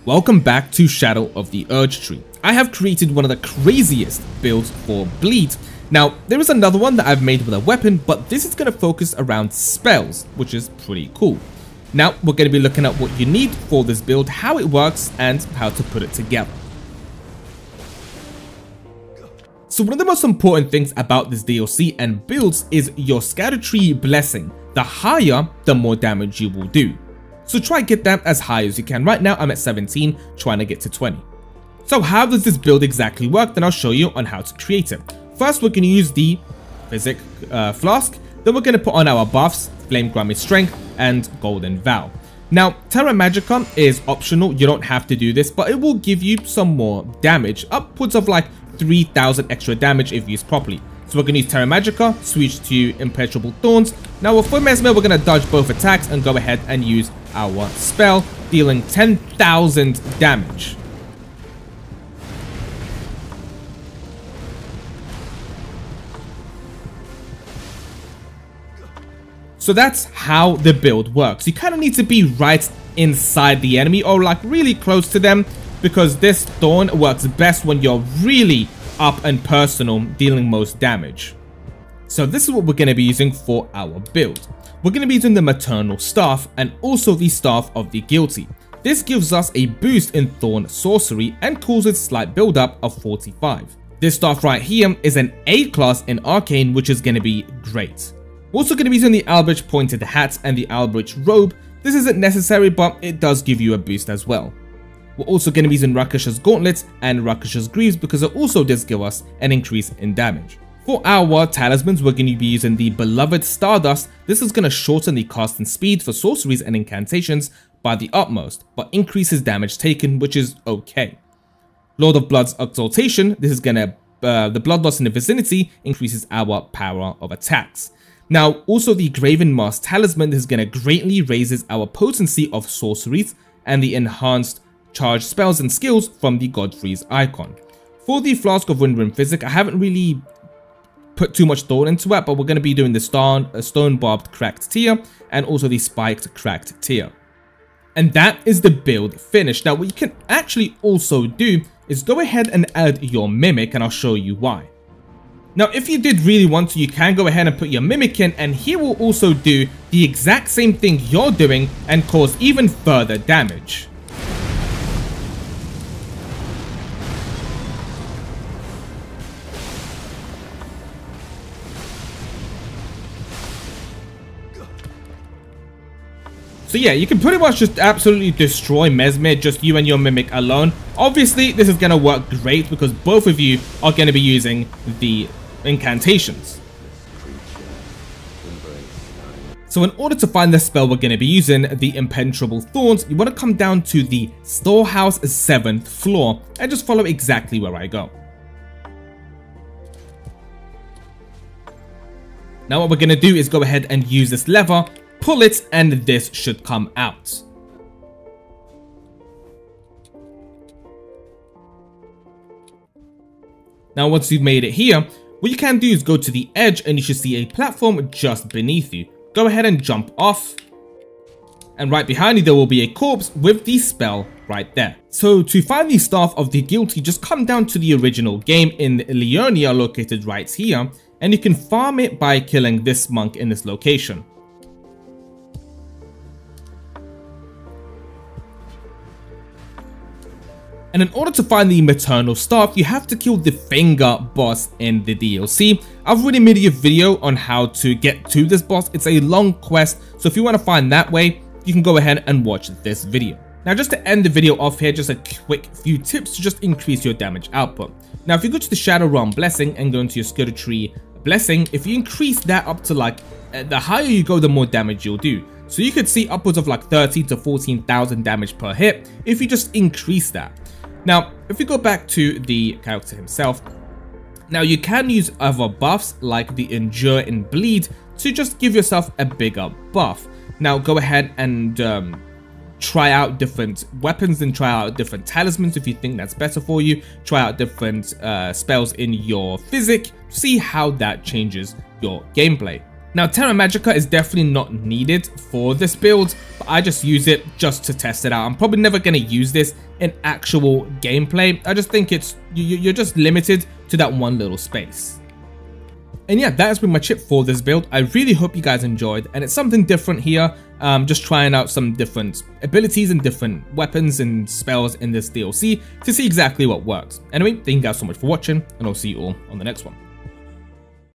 Welcome back to Shadow of the Erdtree. I have created one of the craziest builds for Bleed. Now, there is another one that I've made with a weapon, but this is going to focus around spells, which is pretty cool. Now, we're going to be looking at what you need for this build, how it works, and how to put it together. So one of the most important things about this DLC and builds is your Erdtree blessing. The higher, the more damage you will do. So try get that as high as you can. Right now I'm at 17, trying to get to 20. So how does this build exactly work? Then I'll show you on how to create it. First, we're going to use the Physic Flask. Then we're going to put on our buffs, Flame Grummy Strength, and Golden Vow. Now, Terra Magica is optional. You don't have to do this, but it will give you some more damage. Upwards of like 3,000 extra damage if used properly. So we're going to use Terra Magica, switch to Impenetrable Thorns. Now with Full Mesmer, we're going to dodge both attacks and go ahead and use our spell, dealing 10,000 damage. So that's how the build works. You kind of need to be right inside the enemy or like really close to them, because this thorn works best when you're really up and personal, dealing most damage. So this is what we're going to be using for our build. We're going to be using the Maternal Staff and also the Staff of the Guilty. This gives us a boost in Thorn Sorcery and causes slight build up of 45. This staff right here is an A class in Arcane, which is going to be great. We're also going to be using the Albrecht Pointed Hat and the Albrecht Robe. This isn't necessary, but it does give you a boost as well. We're also going to be using Rakshas's Gauntlet and Rakshas's Greaves because it also does give us an increase in damage. For our talismans, we're going to be using the Beloved Stardust. This is going to shorten the casting speed for sorceries and incantations by the utmost, but increases damage taken, which is okay. Lord of Blood's Exaltation. This is going to, the blood loss in the vicinity increases our power of attacks. Now, also the Graven Mask Talisman. This is going to greatly raises our potency of sorceries and the enhanced charge spells and skills from the Godfrey's icon. For the Flask of Windrim Physic, I haven't really put too much thought into it, but we're going to be doing the Stone Barbed Cracked Tear and also the Spiked Cracked Tear. And that is the build finished. Now, what you can actually also do is go ahead and add your Mimic, and I'll show you why. Now, if you did really want to, you can go ahead and put your Mimic in, and he will also do the exact same thing you're doing and cause even further damage. So yeah, you can pretty much just absolutely destroy Mesmer, just you and your Mimic alone. Obviously, this is going to work great because both of you are going to be using the incantations. So in order to find the spell we're going to be using, the Impenetrable Thorns, you want to come down to the Storehouse 7th floor and just follow exactly where I go. Now what we're going to do is go ahead and use this lever, pull it, and this should come out. Now once you've made it here, what you can do is go to the edge and you should see a platform just beneath you. Go ahead and jump off, and right behind you there will be a corpse with the spell right there. So to find the Staff of the Guilty, just come down to the original game in Leonia, located right here, and you can farm it by killing this monk in this location. And in order to find the Maternal Staff, you have to kill the Finger boss in the DLC. I've already made a video on how to get to this boss. It's a long quest, so if you want to find that way, you can go ahead and watch this video. Now just to end the video off here, just a quick few tips to just increase your damage output. Now if you go to the Shadow Realm Blessing and go into your Erdtree Blessing, if you increase that up to like, the higher you go, the more damage you'll do. So you could see upwards of like 13 to 14,000 damage per hit if you just increase that. Now, if we go back to the character himself, now you can use other buffs like the Endure and Bleed to just give yourself a bigger buff. Now go ahead and try out different weapons and try out different talismans if you think that's better for you. Try out different spells in your physic, see how that changes your gameplay. Now, Terra Magica is definitely not needed for this build, but I just use it just to test it out. I'm probably never going to use this in actual gameplay. I just think you're just limited to that one little space. And yeah, that has been my tip for this build. I really hope you guys enjoyed, and it's something different here. Just trying out some different abilities and different weapons and spells in this DLC to see exactly what works. Anyway, thank you guys so much for watching, and I'll see you all on the next one.